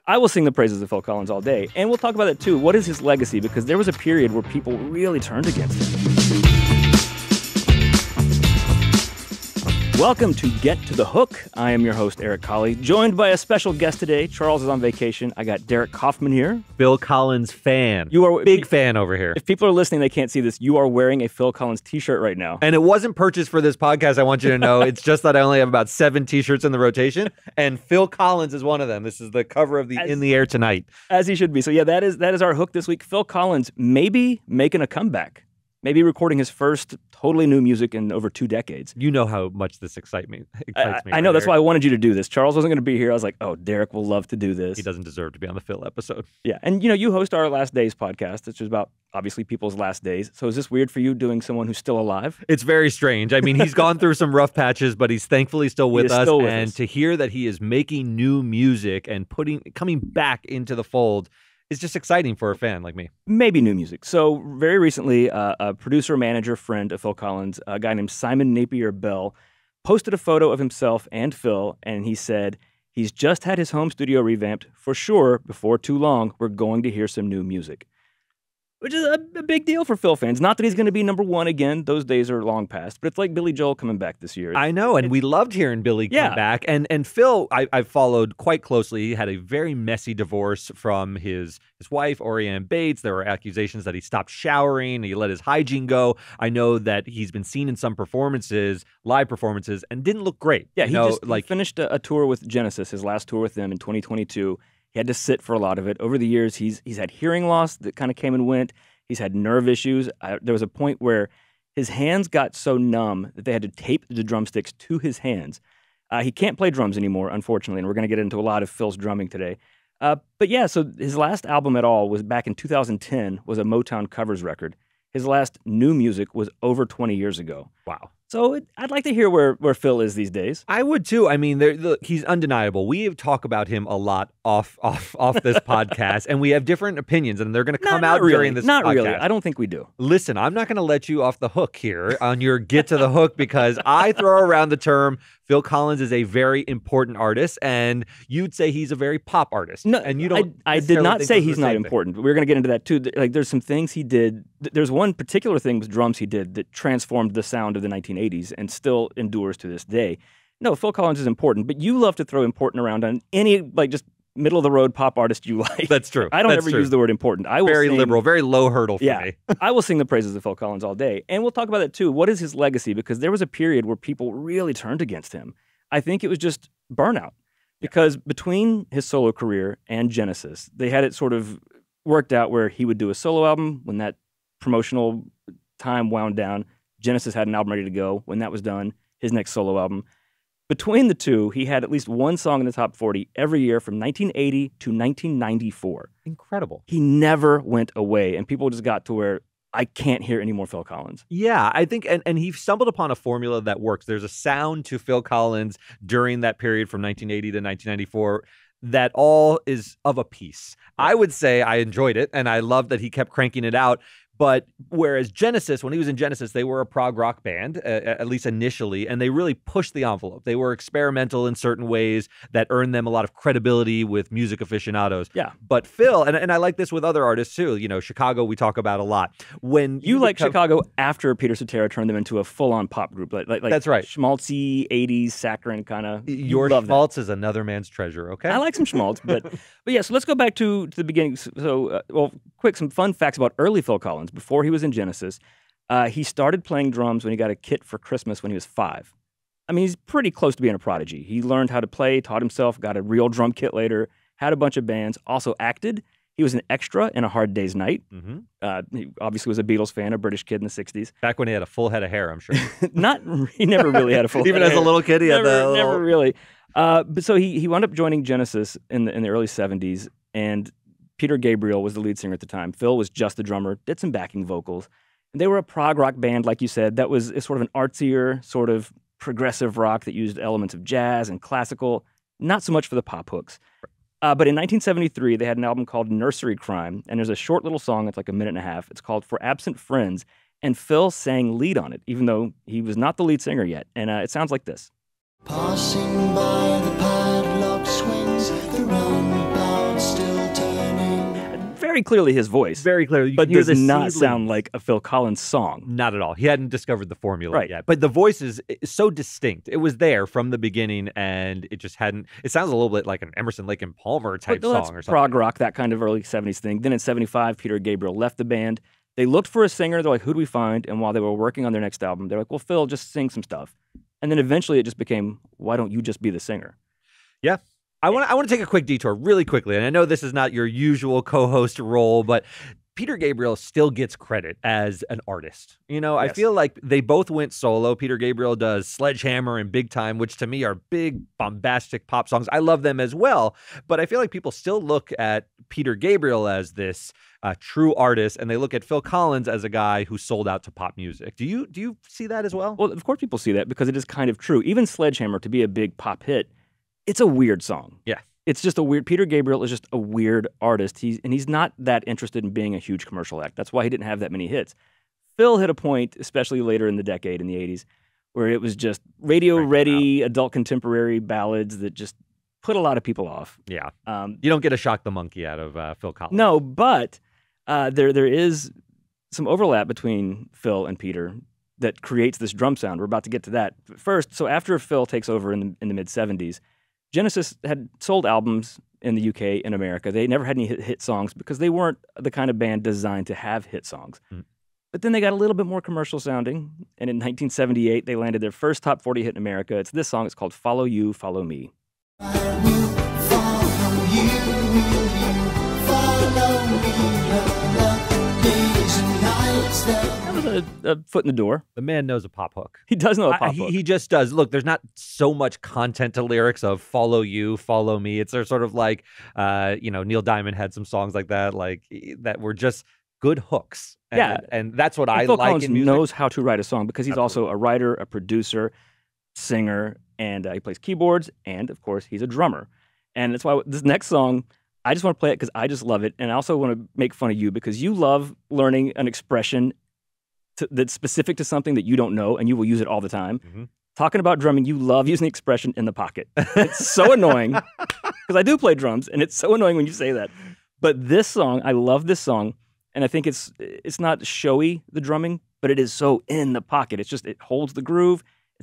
I will sing the praises of Phil Collins all day, and we'll talk about it too. What is his legacy? Because there was a period where people really turned against him. Welcome to Get to the Hook. I am your host, Eric Colley, joined by a special guest today. Charles is on vacation. I got Derek Kaufman here. Phil Collins fan. You are big fan over here. If people are listening, they can't see this. You are wearing a Phil Collins t-shirt right now. And it wasn't purchased for this podcast, I want you to know. It's just that I only have about 7 t-shirts in the rotation, and Phil Collins is one of them. This is the cover of the In the Air Tonight. As he should be. So yeah, that is our hook this week. Phil Collins maybe making a comeback. Maybe recording his first totally new music in over 2 decades. You know how much this excites me. I know. That's why I wanted you to do this. Charles wasn't going to be here. I was like, oh, Derek will love to do this. He doesn't deserve to be on the Phil episode. Yeah. And, you host our Last Days podcast, which is about, obviously, people's last days. So is this weird for you doing someone who's still alive? It's very strange. I mean, he's gone through some rough patches, but he's thankfully still with us. And to hear that he is making new music and coming back into the fold, it's just exciting for a fan like me. Maybe new music. So very recently, a producer, manager, friend of Phil Collins, a guy named Simon Napier Bell, posted a photo of himself and Phil, and he said, he's just had his home studio revamped. For sure, before too long, we're going to hear some new music. Which is a big deal for Phil fans. Not that he's going to be #1 again. Those days are long past. But it's like Billy Joel coming back this year. I know, and we loved hearing Billy come back. And Phil, I've followed quite closely. He had a very messy divorce from his wife, Orianne Bates. There were accusations that he stopped showering. He let his hygiene go. I know that he's been seen in some performances, live performances, and didn't look great. Yeah, he finished a tour with Genesis, his last tour with them in 2022. He had to sit for a lot of it. Over the years, he's had hearing loss that kind of came and went. He's had nerve issues. There was a point where his hands got so numb that they had to tape the drumsticks to his hands. He can't play drums anymore, unfortunately, and we're going to get into a lot of Phil's drumming today. But yeah, so his last album at all was back in 2010, was a Motown covers record. His last new music was over 20 years ago. Wow. So I'd like to hear where Phil is these days. I would too. I mean, he's undeniable. We talk about him a lot off this podcast, and we have different opinions, and they're going to come out during this podcast. Not really. I don't think we do. Listen, I'm not going to let you off the hook here on your Get to the Hook because I throw around the term Phil Collins is a very important artist, and you'd say he's a very pop artist. No, and you don't. I did not say he's not important, but we're going to get into that too. Like, there's some things he did. There's one particular thing with drums he did that transformed the sound of the 1980s and still endures to this day. No, Phil Collins is important, but you love to throw important around on any, just middle of the road pop artist you like. That's true. I don't ever use the word important. I will very liberal, very low hurdle for me. I will sing the praises of Phil Collins all day. And we'll talk about that too. What is his legacy? Because there was a period where people really turned against him. I think it was just burnout. Because between his solo career and Genesis, they had it sort of worked out where he would do a solo album. When that promotional time wound down, Genesis had an album ready to go. When that was done, his next solo album. Between the two, he had at least one song in the top 40 every year from 1980 to 1994. Incredible. He never went away, and people just got to where I can't hear any more Phil Collins. Yeah, I think, and he stumbled upon a formula that works. There's a sound to Phil Collins during that period from 1980 to 1994 that all is of a piece. I would say I enjoyed it, and I love that he kept cranking it out. But whereas Genesis, when he was in Genesis, they were a prog rock band, at least initially, and they really pushed the envelope. They were experimental in certain ways that earned them a lot of credibility with music aficionados. Yeah. But Phil, and I like this with other artists too, Chicago we talk about a lot. When you like Chicago after Peter Cetera turned them into a full-on pop group. Like that's right. Schmaltzy, 80s, saccharine kind of. Your schmaltz is another man's treasure, okay? I like some schmaltz, but yeah, so let's go back to the beginning. So, quick, some fun facts about early Phil Collins. Before he was in Genesis, he started playing drums when he got a kit for Christmas when he was 5. I mean, he's pretty close to being a prodigy. He learned how to play, taught himself, got a real drum kit later, had a bunch of bands, also acted. He was an extra in A Hard Day's Night. Mm-hmm. He obviously was a Beatles fan, a British kid in the 60s. Back when he had a full head of hair, I'm sure. He never really had a full Even head as a little kid, he had that. Never really. But so he wound up joining Genesis in the early 70s, and Peter Gabriel was the lead singer at the time. Phil was just the drummer, did some backing vocals. And they were a prog rock band, like you said, that was sort of an artsier, sort of progressive rock that used elements of jazz and classical, not so much for the pop hooks. But in 1973, they had an album called Nursery Crime, and there's a short little song that's like a minute and a half. It's called For Absent Friends, and Phil sang lead on it, even though he was not the lead singer yet. And it sounds like this. Passing by the padlock swings, the roundabout very clearly his voice. Very clearly. But does not sound like a Phil Collins song. Not at all. He hadn't discovered the formula Right. yet. But the voice is so distinct. It was there from the beginning, and it just hadn't. It sounds a little bit like an Emerson, Lake and Palmer type song or something. Prog rock, that kind of early 70s thing. Then in 75, Peter Gabriel left the band. They looked for a singer. They're like, who do we find? And while they were working on their next album, they're like, well, Phil, just sing some stuff. And then eventually it just became, why don't you just be the singer? Yeah. I want to take a quick detour really quickly. And I know this is not your usual co-host role, but Peter Gabriel still gets credit as an artist. You know, Yes. I feel like they both went solo. Peter Gabriel does Sledgehammer and Big Time, which to me are big, bombastic pop songs. I love them as well. But I feel like people still look at Peter Gabriel as this true artist, and they look at Phil Collins as a guy who sold out to pop music. Do you see that as well? Well, of course people see that because it is kind of true. Even Sledgehammer, to be a big pop hit, it's a weird song. Yeah. It's just a weird. Peter Gabriel is just a weird artist. He's not that interested in being a huge commercial act. That's why he didn't have that many hits. Phil hit a point, especially later in the decade, in the 80s, where it was just radio-ready, adult contemporary ballads that just put a lot of people off. Yeah. You don't get a Shock the Monkey out of Phil Collins. No, but there is some overlap between Phil and Peter that creates this drum sound. We're about to get to that. First, so after Phil takes over in the mid-70s, Genesis had sold albums in the UK and America. They never had any hit songs because they weren't the kind of band designed to have hit songs. But then they got a little bit more commercial sounding, and in 1978, they landed their first top 40 hit in America. It's this song. It's called Follow You, Follow Me. I will follow you, follow me, days and nights That was a foot in the door. The man knows a pop hook. He does know a pop hook. He just does. Look, there's not so much content to lyrics of follow you, follow me. It's sort of like, Neil Diamond had some songs like that were just good hooks. And that's what I Phil like Collins in music. knows how to write a song because he's also a writer, a producer, singer, and he plays keyboards, and of course, he's a drummer. And that's why this next song, I just want to play it because I just love it, and I also want to make fun of you because you love learning an expression that's specific to something that you don't know, and you will use it all the time. Talking about drumming, you love using the expression in the pocket. It's so annoying because I do play drums, and it's so annoying when you say that. But this song, I love this song, and I think it's not showy, the drumming, but it is so in the pocket. It's just, it holds the groove.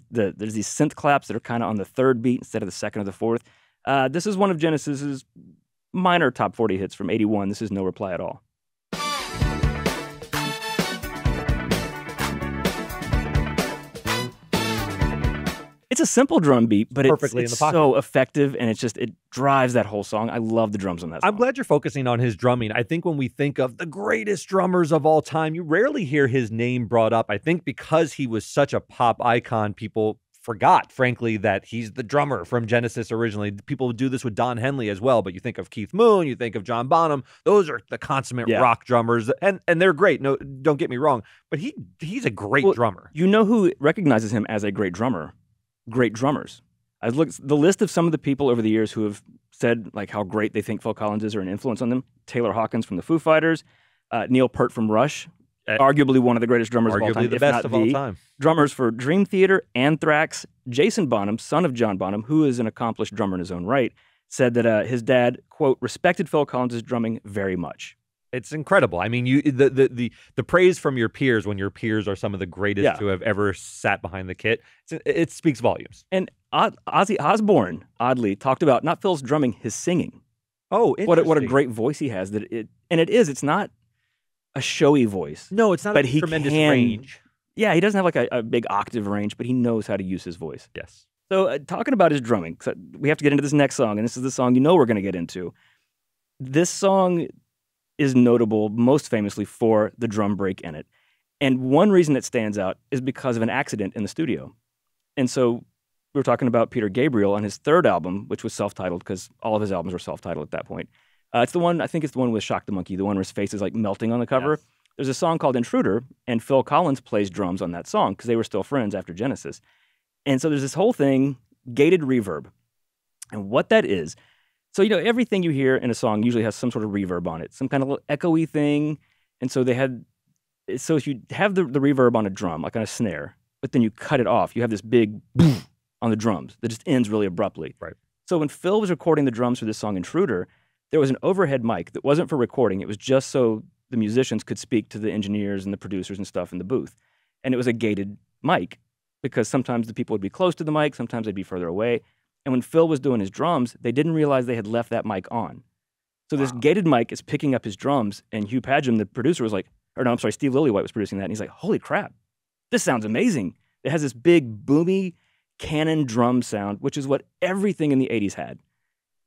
There's these synth claps that are kind of on the third beat instead of the second or the fourth. This is one of Genesis's minor top 40 hits from 81. This is No Reply at All. It's a simple drum beat, but it's so effective, and it drives that whole song. I love the drums on that song. I'm glad you're focusing on his drumming. I think when we think of the greatest drummers of all time, you rarely hear his name brought up. I think because he was such a pop icon, people forgot, frankly, that he's the drummer from Genesis originally. People do this with Don Henley as well, but you think of Keith Moon, you think of John Bonham. Those are the consummate rock drummers, and they're great. No, don't get me wrong, but he's a great drummer. You know who recognizes him as a great drummer? Great drummers. I looked the list of some of the people over the years who have said like how great they think Phil Collins is or an influence on them. Taylor Hawkins from the Foo Fighters, Neil Peart from Rush, arguably one of the greatest drummers of all time, the best of all time. Drummers for Dream Theater, Anthrax. Jason Bonham, son of John Bonham, who is an accomplished drummer in his own right, said that his dad, quote, respected Phil Collins' drumming very much. It's incredible. I mean, the praise from your peers when your peers are some of the greatest who have ever sat behind the kit, it speaks volumes. And Ozzy Osbourne, oddly, talked about not Phil's drumming, his singing. Oh, interesting. What a great voice he has. It's not a showy voice. No, it's not a tremendous range. Yeah, he doesn't have like a big octave range, but he knows how to use his voice. Yes. So talking about his drumming, we have to get into this next song, and this is the song we're going to get into. This song is notable most famously for the drum break in it. And one reason it stands out is because of an accident in the studio. And so we were talking about Peter Gabriel on his third album, which was self-titled because all of his albums were self-titled at that point. It's the one, I think it's the one with Shock the Monkey, the one where his face is like melting on the cover. Yes. There's a song called Intruder, and Phil Collins plays drums on that song because they were still friends after Genesis. And so there's this whole thing, gated reverb. And what that is, so, everything you hear in a song usually has some sort of reverb on it, some kind of little echoey thing. And so if you have the reverb on a drum, like on a snare, but then you cut it off, you have this big boom on the drums that just ends really abruptly. Right. So when Phil was recording the drums for this song Intruder, there was an overhead mic that wasn't for recording. It was just so the musicians could speak to the engineers and the producers and stuff in the booth. And it was a gated mic because sometimes the people would be close to the mic, sometimes they'd be further away. And when Phil was doing his drums, they didn't realize they had left that mic on. So this gated mic is picking up his drums, and Hugh Padgham, the producer, was like, or no, I'm sorry, Steve Lillywhite was producing that, and he's like, holy crap, this sounds amazing. It has this big, boomy, cannon drum sound, which is what everything in the 80s had.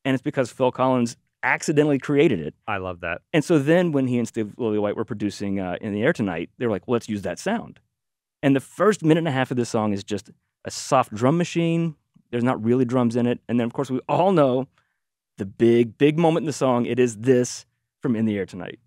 And it's because Phil Collins accidentally created it. I love that. And so then when he and Steve Lillywhite were producing In the Air Tonight, they were like, well, let's use that sound. And the first minute and a half of this song is just a soft drum machine. There's not really drums in it. And then, of course, we all know the big, big moment in the song. It is this from In the Air Tonight.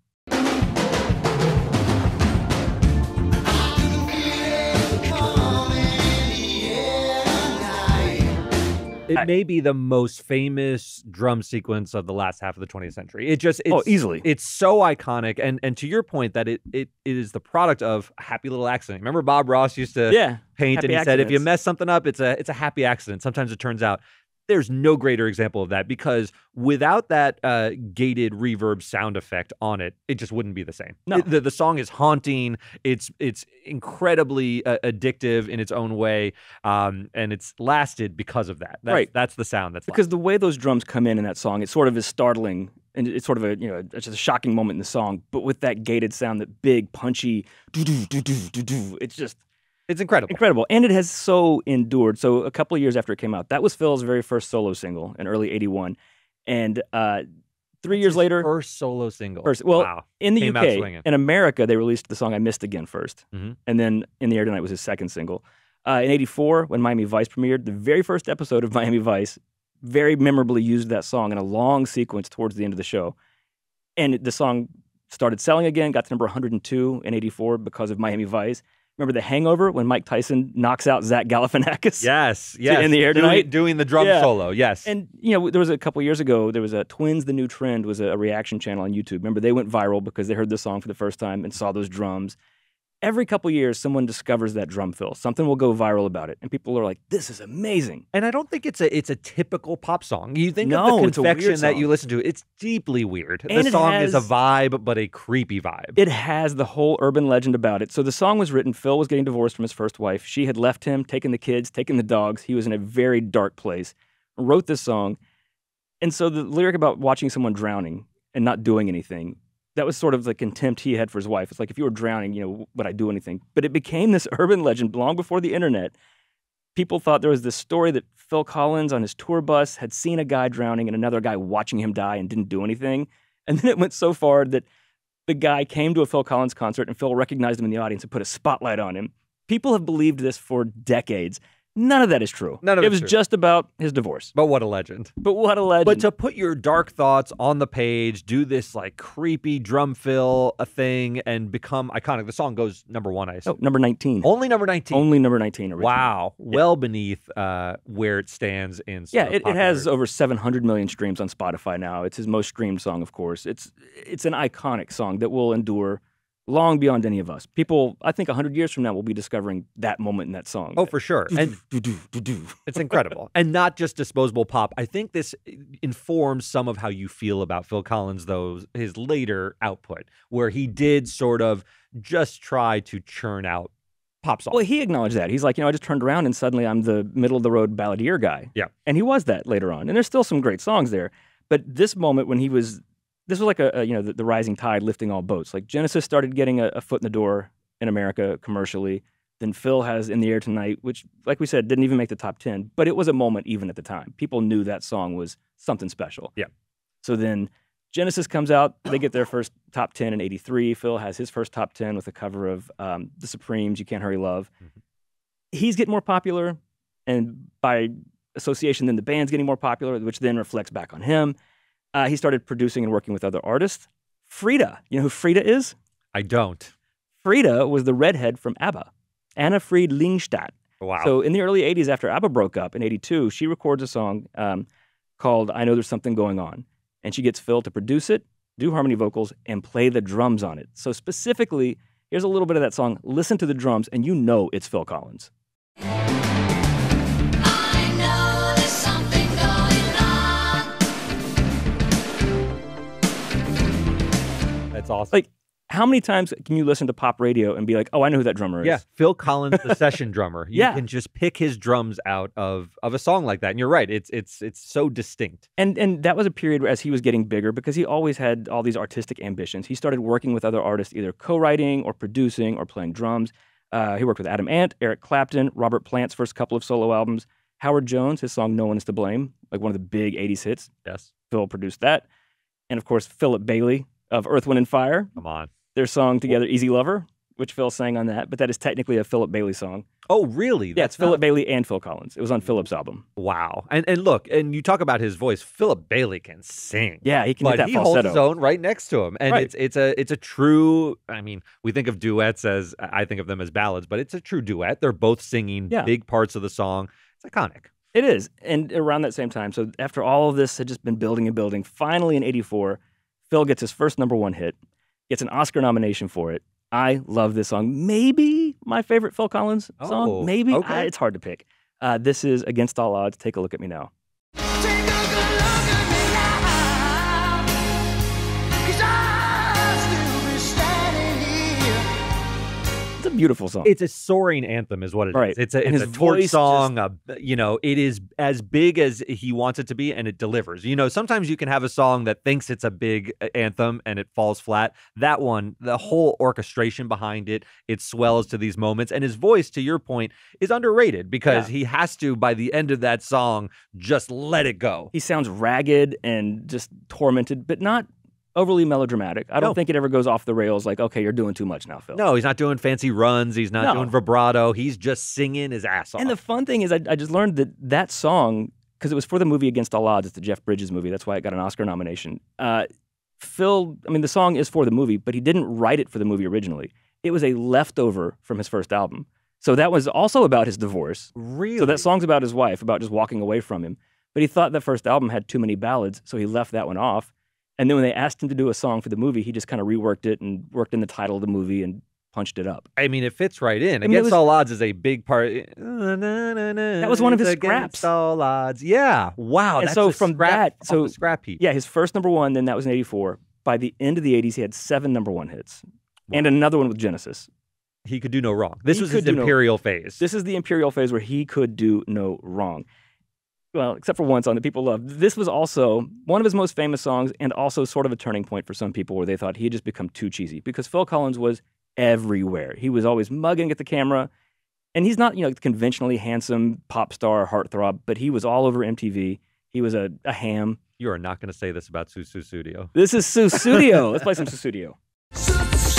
It may be the most famous drum sequence of the last half of the 20th century. It's easily. It's so iconic. And to your point that it is the product of a happy little accident. Remember Bob Ross used to paint and he said, if you mess something up, it's a happy accident. Sometimes it turns out there's no greater example of that because without that gated reverb sound effect on it, it just wouldn't be the same. No. The song is haunting. It's incredibly addictive in its own way, and it's lasted because of that. Right. That's the sound. Because the way those drums come in that song, it sort of is startling, and it's sort of it's just a shocking moment in the song. But with that gated sound, that big punchy, it's just. It's incredible. Incredible. And it has so endured. So a couple of years after it came out, that was Phil's very first solo single in early 81. And 3 years later... First solo single. Wow. In the Came out UK, swinging. in America, they released the song I Missed Again first. Mm-hmm. And then In the Air Tonight was his second single. In 84, when Miami Vice premiered, the very first episode of Miami Vice very memorably used that song in a long sequence towards the end of the show. And the song started selling again, got to number 102 in 84 because of Miami Vice. Remember The Hangover when Mike Tyson knocks out Zach Galifianakis? Yes. In the Air Tonight? Doing the drum solo, yes. And, there was a couple years ago, there was a Twins The New Trend was a reaction channel on YouTube. Remember, they went viral because they heard the song for the first time and saw those drums. Every couple years, someone discovers that drum fill. Something will go viral about it. And people are like, this is amazing. And I don't think it's a typical pop song. You think No, of the it's a weird confection that song. you listen to, it's deeply weird. And the it song is a has- vibe, but a creepy vibe. It has the whole urban legend about it. So the song was written, Phil was getting divorced from his first wife. She had left him, taken the kids, taken the dogs. He was in a very dark place. Wrote this song. And so the lyric about watching someone drowning and not doing anything, that was sort of the contempt he had for his wife. It's like, if you were drowning, would I do anything? But it became this urban legend long before the internet. People thought there was this story that Phil Collins on his tour bus had seen a guy drowning and another guy watching him die and didn't do anything. And then it went so far that the guy came to a Phil Collins concert and Phil recognized him in the audience and put a spotlight on him. People have believed this for decades. None of that is true. None of it it's was true. just about his divorce. But what a legend. But what a legend. But to put your dark thoughts on the page, do this like creepy drum fill a thing, and become iconic. The song goes number one, I assume. number 19. Only number 19. Only number 19 originally. Wow. Well beneath where it stands in Yeah, sort of it has popularity. over 700 million streams on Spotify now. It's his most streamed song, of course. It's an iconic song that will endure long beyond any of us. People, I think 100 years from now, will be discovering that moment in that song. Oh, for sure. And it's incredible. And not just disposable pop. I think this informs some of how you feel about Phil Collins, though, his later output, where he did sort of just try to churn out pop songs. Well, he acknowledged that. He's like, I just turned around and suddenly I'm the middle-of-the-road balladeer guy. Yeah. And he was that later on. And there's still some great songs there. But this moment when he was... This was like the rising tide lifting all boats. Like Genesis started getting a foot in the door in America commercially. Then Phil has In the Air Tonight, which, like we said, didn't even make the top 10. But it was a moment even at the time. People knew that song was something special. Yeah. So then Genesis comes out. They get their first top 10 in 83. Phil has his first top 10 with a cover of The Supremes, You Can't Hurry Love. Mm-hmm. He's getting more popular. And by association, then the band's getting more popular, which then reflects back on him. He started producing and working with other artists. Frida. You know who Frida is? I don't. Frida was the redhead from ABBA, Anna Fried Lingstad. Wow. So in the early 80s, after ABBA broke up in 82, she records a song called I Know There's Something Going On. And she gets Phil to produce it, do harmony vocals, and play the drums on it. So specifically, here's a little bit of that song. Listen to the drums, and you know it's Phil Collins. I know there's something going on. That's awesome. Like, how many times can you listen to pop radio and be like, oh, I know who that drummer is? Yeah, Phil Collins, the session drummer. You Yeah. can just pick his drums out of a song like that. And you're right. It's so distinct. And that was a period where, as he was getting bigger, because he always had all these artistic ambitions, he started working with other artists, either co-writing or producing or playing drums. He worked with Adam Ant, Eric Clapton, Robert Plant's first couple of solo albums, Howard Jones, his song No One Is to Blame, like one of the big 80s hits. Yes. Phil produced that. And of course, Philip Bailey of Earth, Wind & Fire. Come on. Their song together, Easy Lover, which Phil sang on that, but that is technically a Philip Bailey song. Oh, really? Yeah, it's Philip Bailey and Phil Collins. It was on Philip's album. Wow. And look, and you talk about his voice. Philip Bailey can sing. Yeah, he can But hit that he falsetto. holds his own right next to him. And Right. it's a true, I mean, we think of duets as, I think of them as ballads, but it's a true duet. They're both singing Yeah. big parts of the song. It's iconic. It is. And around that same time, so after all of this had just been building and building, finally in 84, Phil gets his first #1 hit, gets an Oscar nomination for it. I love this song. Maybe my favorite Phil Collins song. Oh, Maybe. okay. It's hard to pick. This is Against All Odds. Take a look at me now. Take a good look at me now, 'cause I'll still be standing here. It's a beautiful song. It's a soaring anthem is what it is. Right. It's And a his torch voice song. It is as big as he wants it to be, and it delivers. Sometimes you can have a song that thinks it's a big anthem and it falls flat. That one, the whole orchestration behind it, it swells to these moments. And his voice, to your point, is underrated because he has to, by the end of that song, just let it go. He sounds ragged and just tormented, but not overly melodramatic. I don't No. think it ever goes off the rails like, okay, you're doing too much now, Phil. No, he's not doing fancy runs. He's not No. doing vibrato. He's just singing his ass off. And the fun thing is, I just learned that song, because it was for the movie Against All Odds. It's the Jeff Bridges movie. That's why it got an Oscar nomination. Phil, the song is for the movie, but he didn't write it for the movie originally. It was a leftover from his first album. So that was also about his divorce. Really? So that song's about his wife, about just walking away from him. But he thought that first album had too many ballads, so he left that one off. And then when they asked him to do a song for the movie, he just kind of reworked it and worked in the title of the movie and punched it up. I mean, it fits right in. mean, Against All Odds is a big part. That was one of his Against scraps. All Odds. Yeah. Wow. And That's so a from scrap that- off so- the scrap heap. Yeah, his first #1, then that was in 84. By the end of the 80s, he had 7 #1 hits. And another one with Genesis. He could do no wrong. This He was his could do no- imperial phase. This is the Imperial phase where he could do no wrong. Well, except for one song that people love. This was also one of his most famous songs and also sort of a turning point for some people where they thought he had just become too cheesy because Phil Collins was everywhere. He was always mugging at the camera. And he's not, conventionally handsome pop star heartthrob, but he was all over MTV. He was a ham. You are not going to say this about Susu Studio. This is Susudio. Let's play some Susudio. Studio.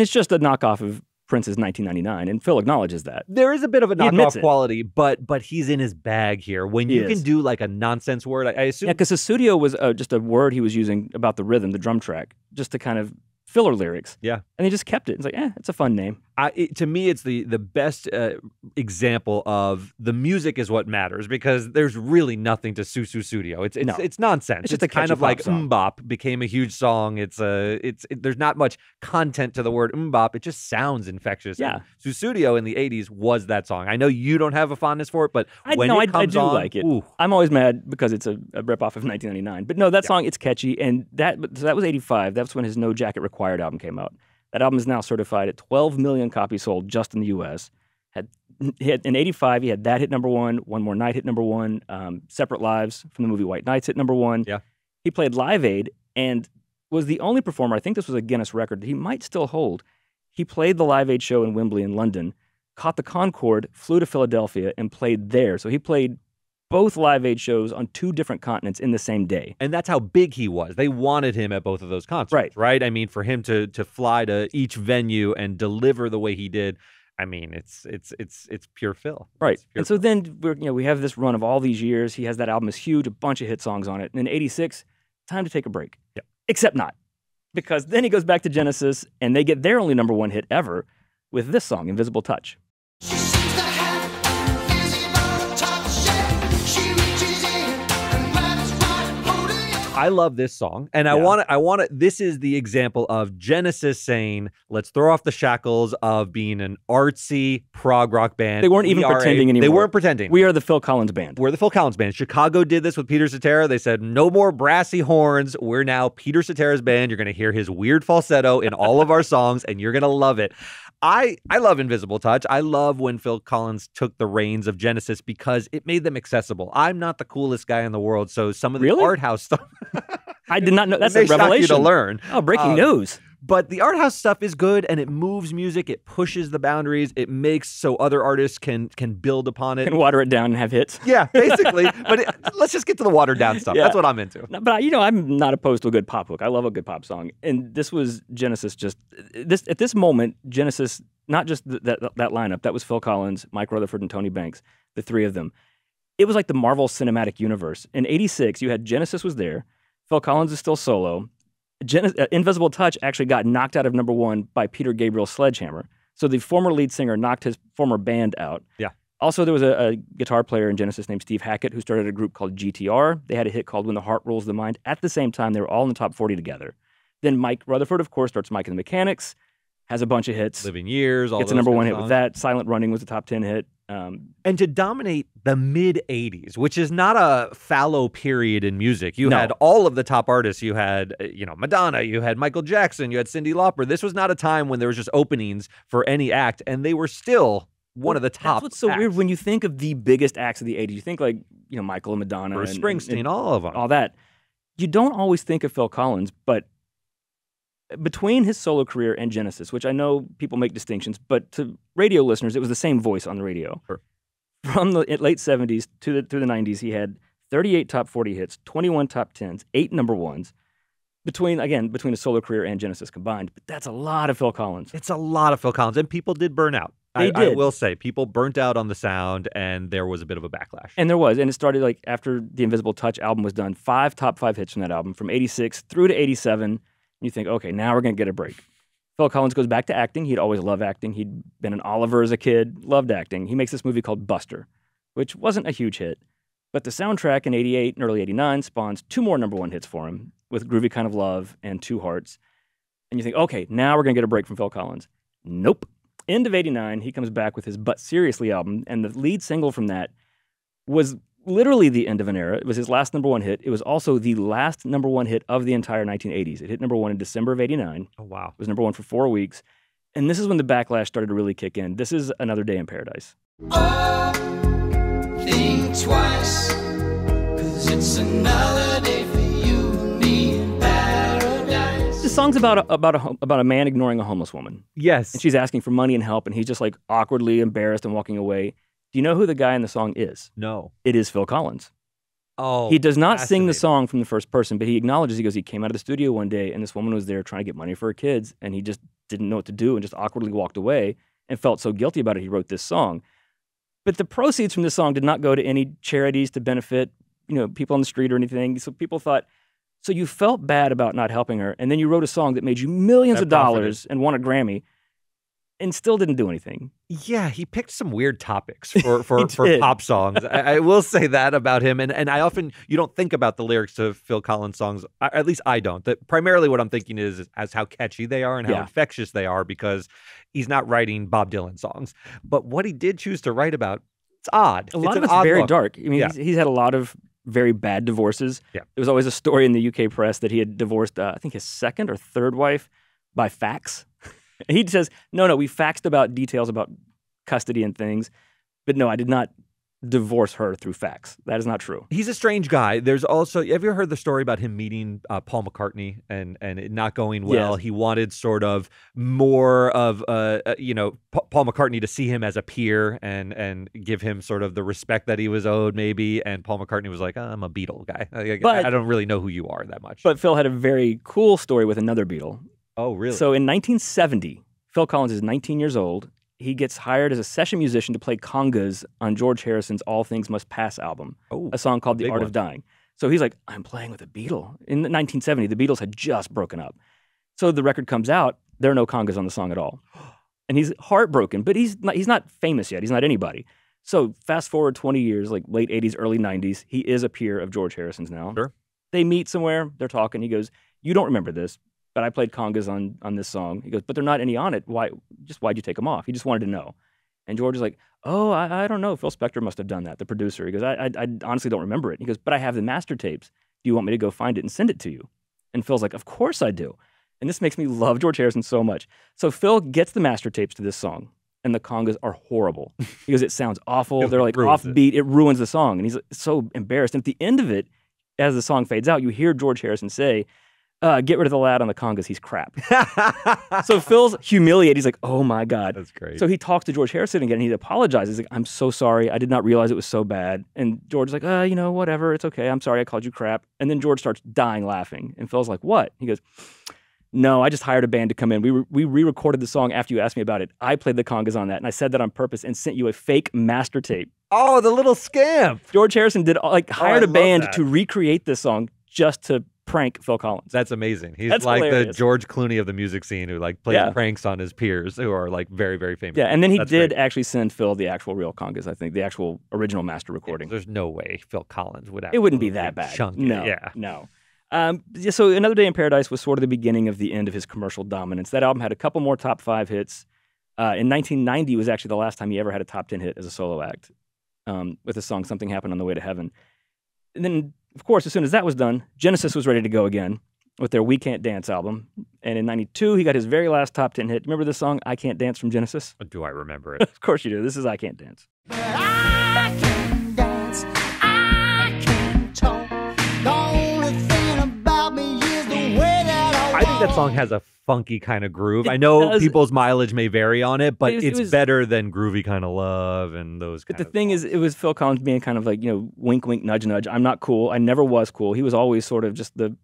It's just a knockoff of Prince's 1999, and Phil acknowledges that. There is a bit of a He admits knockoff it. quality, but he's in his bag here. When He you can is. do like a nonsense word, I assume. Yeah, because Susudio was just a word he was using about the rhythm, the drum track, just to kind of filler lyrics. Yeah. And he just kept it. It's like, it's a fun name. To me, it's the best example of the music is what matters because there's really nothing to Susu Studio. It's No. it's nonsense. It's just a kind catchy of like pop song. Mbop became a huge song. There's not much content to the word Mbop. It just sounds infectious. Yeah. Susudio in the 80s was that song. I know you don't have a fondness for it, but when it I comes do on, like it. ooh, I'm always mad because it's a ripoff of 1999. But no, that song, it's catchy. And that was 85. That's when his No Jacket Required album came out. That album is now certified at 12 million copies sold just in the U.S. In 85, he had that hit #1, One More Night hit #1, Separate Lives from the movie White Nights hit #1. Yeah. He played Live Aid and was the only performer, I think this was a Guinness record, that he might still hold. He played the Live Aid show in Wembley in London, caught the Concorde, flew to Philadelphia, and played there. So he played both Live Aid shows on 2 different continents in the same day. and that's how big he was. They wanted him at both of those concerts, right? I mean, for him to fly to each venue and deliver the way he did, it's pure Phil. Right. It's pure And so Phil. then we have this run of all these years. He has that album is huge, a bunch of hit songs on it. And in 86, time to take a break. Yeah. Except not. Because then he goes back to Genesis and they get their only #1 hit ever with this song, Invisible Touch. She seems to have invisible touch. She reaches in and grabs right holding it. I love this song, and I Yeah. want to. This is the example of Genesis saying, "Let's throw off the shackles of being an artsy prog rock band." They weren't even pretending anymore. They weren't pretending. We are the Phil Collins band. We're the Phil Collins band. Chicago did this with Peter Cetera. They said, no more brassy horns. We're now Peter Cetera's band. You're going to hear his weird falsetto in all of our songs, and you're going to love it. I love Invisible Touch. I love when Phil Collins took the reins of Genesis because it made them accessible. I'm not the coolest guy in the world, so some of the Really? art house stuff. I did not know. That's it may a shock revelation. you to learn. Oh, breaking news. But the art house stuff is good, and it moves music. It pushes the boundaries. It makes so other artists can build upon it. And water it down and have hits. Yeah, basically. But let's just get to the watered down stuff. Yeah. That's what I'm into. No, but I'm not opposed to a good pop hook. I love a good pop song, and this was Genesis. At this moment, Genesis, not just that lineup. That was Phil Collins, Mike Rutherford, and Tony Banks, the three of them. It was like the Marvel Cinematic Universe. In '86, you had Genesis was there. Phil Collins is still solo. Invisible Touch actually got knocked out of #1 by Peter Gabriel's Sledgehammer. So the former lead singer knocked his former band out. Yeah. Also, there was a guitar player in Genesis named Steve Hackett who started a group called GTR. They had a hit called When the Heart Rules the Mind. At the same time, they were all in the top 40 together. Then Mike Rutherford, of course, starts Mike and the Mechanics, has a bunch of hits. Living Years, all Gets a those #1 good hit songs. with that. Silent Running was a top 10 hit. And to dominate the mid-'80s, which is not a fallow period in music. You No. had all of the top artists. You had, Madonna. You had Michael Jackson. You had Cyndi Lauper. This was not a time when there was just openings for any act, and they were still one of the top That's what's so acts. weird when you think of the biggest acts of the '80s. You think like Michael and Madonna, Bruce and Springsteen, all of them. all that. You don't always think of Phil Collins, but between his solo career and Genesis, which I know people make distinctions, but to radio listeners, it was the same voice on the radio. Sure. From the late '70s through the '90s, he had 38 top 40 hits, 21 top 10s, 8 #1s. Between his solo career and Genesis combined, but that's a lot of Phil Collins. It's a lot of Phil Collins, and people did burn out. They I did. will say, people burnt out on the sound, and there was a bit of a backlash. And it started like after the Invisible Touch album was done, 5 top 5 hits from that album from '86 through to '87. You think, okay, now we're going to get a break. Phil Collins goes back to acting. He'd always loved acting. He'd been an Oliver as a kid, loved acting. He makes this movie called Buster, which wasn't a huge hit. But the soundtrack in '88 and early '89 spawns 2 more #1 hits for him with Groovy Kind of Love and Two Hearts. And you think, okay, now we're going to get a break from Phil Collins. Nope. End of '89, he comes back with his But Seriously album, and the lead single from that was literally the end of an era. It was his last #1 hit. It was also the last #1 hit of the entire 1980s. It hit #1 in December of '89. Oh, wow. It was #1 for 4 weeks. And this is when the backlash started to really kick in. This is Another Day in Paradise. Oh, think twice, 'cause it's another day for you and me in paradise. This song's about a man ignoring a homeless woman. Yes. And she's asking for money and help, and he's just like awkwardly embarrassed and walking away. Do you know who the guy in the song is? No. It is Phil Collins. Oh, He does not sing the fascinating. song from the first person, but he acknowledges, he came out of the studio one day and this woman was there trying to get money for her kids, and he just didn't know what to do and just awkwardly walked away and felt so guilty about it, he wrote this song. But the proceeds from this song did not go to any charities to benefit, people on the street or anything. So people thought, so you felt bad about not helping her, and then you wrote a song that made you millions That of dollars and won a Grammy, and still didn't do anything. Yeah, he picked some weird topics for did. pop songs. I will say that about him. And I often, you don't think about the lyrics to Phil Collins songs, at least I don't. That primarily what I'm thinking is as how catchy they are and how Yeah. infectious they are, because he's not writing Bob Dylan songs. But what he did choose to write about, it's odd. A lot it's of an it's odd very look. dark. I mean, Yeah. he's had a lot of very bad divorces. Yeah. There was always a story in the UK press that he had divorced, I think, his second or third wife by fax. He says, no, we faxed about details about custody and things, but no, I did not divorce her through fax. That is not true. He's a strange guy. There's also, have you ever heard the story about him meeting Paul McCartney and it not going well? Yes. He wanted sort of more of, Paul McCartney to see him as a peer and give him sort of the respect that he was owed, maybe. And Paul McCartney was like, I'm a Beatle guy. But- I don't really know who you are that much. But Phil had a very cool story with another Beatle. Oh, really? So in 1970, Phil Collins is 19 years old. He gets hired as a session musician to play congas on George Harrison's All Things Must Pass album, Oh, a song called The big Art one. of Dying. So he's like, I'm playing with a Beatle. In 1970, the Beatles had just broken up. So the record comes out, there are no congas on the song at all. And he's heartbroken, but he's not famous yet. He's not anybody. So fast forward 20 years, like late 80s, early 90s, he is a peer of George Harrison's now. Sure. They meet somewhere. They're talking. He goes, "You don't remember this, but I played congas on this song." He goes, "But they're not any on it. Why'd you take them off?" He just wanted to know. And George is like, "Oh, I don't know. Phil Spector must have done that, the producer." He goes, I honestly don't remember it. He goes, "But I have the master tapes. Do you want me to go find it and send it to you?" And Phil's like, "Of course I do." And this makes me love George Harrison so much. So Phil gets the master tapes to this song, and the congas are horrible. He goes, "It sounds awful. They're like offbeat. It ruins the song." And he's so embarrassed. And at the end of it, as the song fades out, you hear George Harrison say, "Get rid of the lad on the congas. He's crap." So Phil's humiliated. He's like, "Oh my God." That's great. So he talks to George Harrison again, and he apologizes. He's like, "I'm so sorry. I did not realize it was so bad." And George's like, whatever. It's okay. I'm sorry I called you crap." And then George starts dying laughing. And Phil's like, "What?" He goes, "No, I just hired a band to come in. We re-recorded the song after you asked me about it. I played the congas on that, and I said that on purpose and sent you a fake master tape." Oh, the little scamp. George Harrison hired a band that. to recreate this song just to prank Phil Collins. That's amazing. He's That's like hilarious. the George Clooney of the music scene who plays pranks on his peers who are very, very famous. Yeah, and then he That's did great. actually send Phil the actual real congas, I think, the actual original master recording. There's no way Phil Collins would It wouldn't be absolutely that bad. chunk it. No, Yeah. no. So Another Day in Paradise was sort of the beginning of the end of his commercial dominance. That album had a couple more top 5 hits. In 1990 was actually the last time he ever had a top 10 hit as a solo act with the song Something Happened on the Way to Heaven. And then, of course, as soon as that was done, Genesis was ready to go again with their We Can't Dance album. And in 92, he got his very last top 10 hit. Remember the song I Can't Dance from Genesis? Do I remember it? Of course you do. This is I Can't Dance. I can dance, I can talk. The only thing about me is the way that I I think that walk. song has a funky kind of groove. It I know does. people's mileage may vary on it, but It it's was- better than Groovy Kind of Love and those But kind the of thing is, it was Phil Collins being kind of like, wink, wink, nudge, nudge. I'm not cool. I never was cool. He was always sort of just the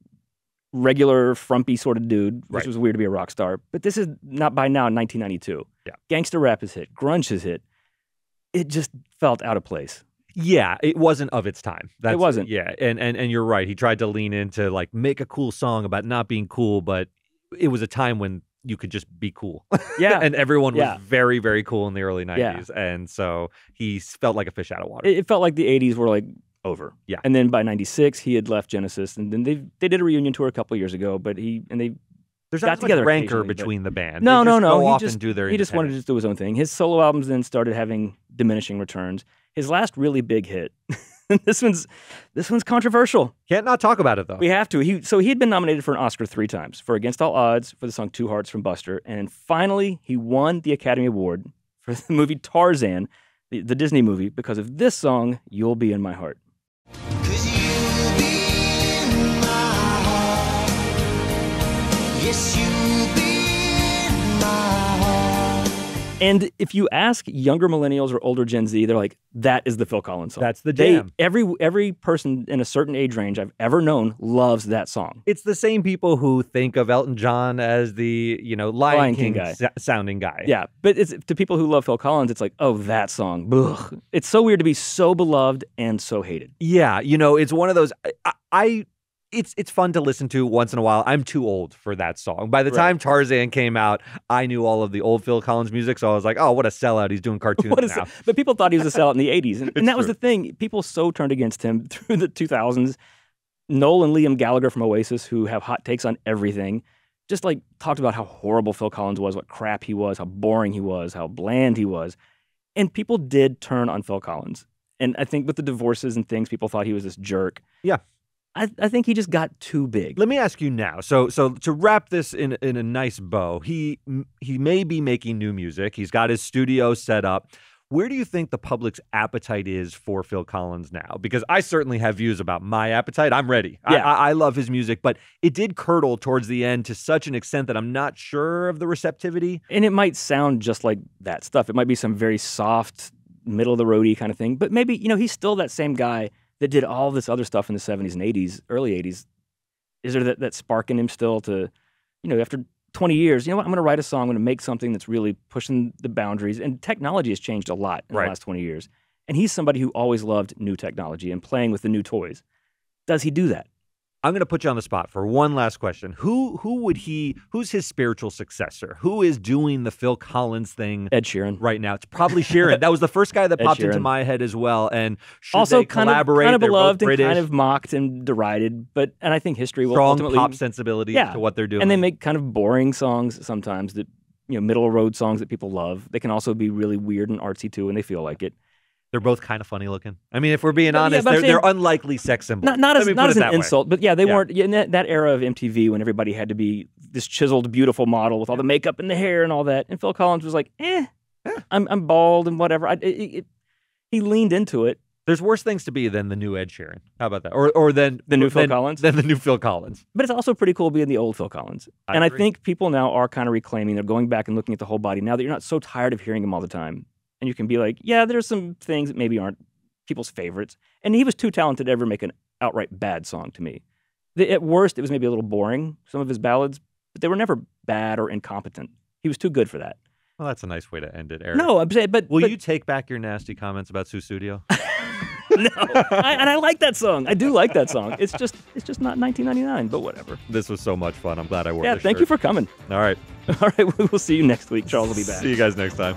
regular frumpy sort of dude, which Right. was weird to be a rock star. But this is not by now, 1992. Yeah. Gangster rap has hit. Grunge has hit. It just felt out of place. Yeah, it wasn't of its time. That's, wasn't. Yeah, and you're right. He tried to lean into make a cool song about not being cool, but it was a time when you could just be cool. Yeah. and everyone was Yeah. very, very cool in the early 90s. And so he felt like a fish out of water. It felt like the 80s were like over. Yeah. And then by 96, he had left Genesis. And then they did a reunion tour a couple years ago, but they There's got not together much rancor occasionally, but- between the band. No, They no, just no. Go He off just and do their he just wanted to independent- just do his own thing. His solo albums then started having diminishing returns. His last really big hit, this one's controversial. Can't not talk about it though. We have to. He had been nominated for an Oscar 3 times for Against All Odds, for the song Two Hearts from Buster, and finally he won the Academy Award for the movie Tarzan, the Disney movie, because of this song, You'll Be in My Heart. 'Cause you'll be in my heart. Yes, you'll be in my heart. And if you ask younger millennials or older Gen Z, they're like, that is the Phil Collins song. That's the jam. Every person in a certain age range I've ever known loves that song. It's the same people who think of Elton John as the, Lion King guy. sounding guy. Yeah, but it's to people who love Phil Collins, it's like, oh, that song. Ugh. It's so weird to be so beloved and so hated. Yeah, it's one of those it's fun to listen to once in a while. I'm too old for that song. By the Right. time Tarzan came out, I knew all of the old Phil Collins music, so I was like, "Oh, what a sellout. He's doing cartoons What is now." it? But people thought he was a sellout in the 80s. And It's that was true. the thing. People so turned against him through the 2000s. Noel and Liam Gallagher from Oasis, who have hot takes on everything, just talked about how horrible Phil Collins was, what crap he was, how boring he was, how bland he was. And people did turn on Phil Collins. And I think with the divorces and things, people thought he was this jerk. Yeah. I think he just got too big. Let me ask you now. So to wrap this in a nice bow, he may be making new music. He's got his studio set up. Where do you think the public's appetite is for Phil Collins now? Because I certainly have views about my appetite. I'm ready. Yeah. I love his music, but it did curdle towards the end to such an extent that I'm not sure of the receptivity. And it might sound just like that stuff. It might be some very soft, middle of the roady kind of thing. But maybe, he's still that same guy that did all this other stuff in the 70s and 80s, early 80s. Is there that spark in him still to, after 20 years, I'm going to write a song, I'm going to make something that's really pushing the boundaries. And technology has changed a lot in Right. the last 20 years. And he's somebody who always loved new technology and playing with the new toys. Does he do that? I'm going to put you on the spot for one last question. Who's his spiritual successor? Who is doing the Phil Collins thing Ed Sheeran. right now? It's probably Sheeran. That was the first guy that Ed popped into Sheeran. my head as well. And should Also they kind collaborate? of They're both beloved and British. kind of mocked and derided, and I think history will Strong ultimately pop sensibility to what they're doing. And they make kind of boring songs sometimes that, middle of the road songs that people love. They can also be really weird and artsy too, and they feel like it. They're both kind of funny looking. I mean, if we're being Yeah, honest, but I'm they're saying- unlikely sex symbols. Not as Let me put it an that way. insult, but yeah, they Yeah. weren't in that era of MTV when everybody had to be this chiseled, beautiful model with all the makeup and the hair and all that. And Phil Collins was like, I'm bald and whatever. He leaned into it. There's worse things to be than the new Ed Sheeran. How about that? Or than The new Phil Collins? Than the new Phil Collins. But it's also pretty cool being the old Phil Collins. I And agree. I think people now are kind of reclaiming. They're going back and looking at the whole body now that you're not so tired of hearing him all the time. And you can be like, yeah, there's some things that maybe aren't people's favorites. And he was too talented to ever make an outright bad song to me. At worst, it was maybe a little boring, some of his ballads, but they were never bad or incompetent. He was too good for that. Well, that's a nice way to end it, Eric. No, I'm saying, but Will you take back your nasty comments about Susudio? no, I like that song. I do like that song. It's just not 1999, but whatever. This was so much fun. I'm glad I wore Yeah, this thank shirt. you for coming. All right. All right, we will see you next week. Charles will be back. See you guys next time.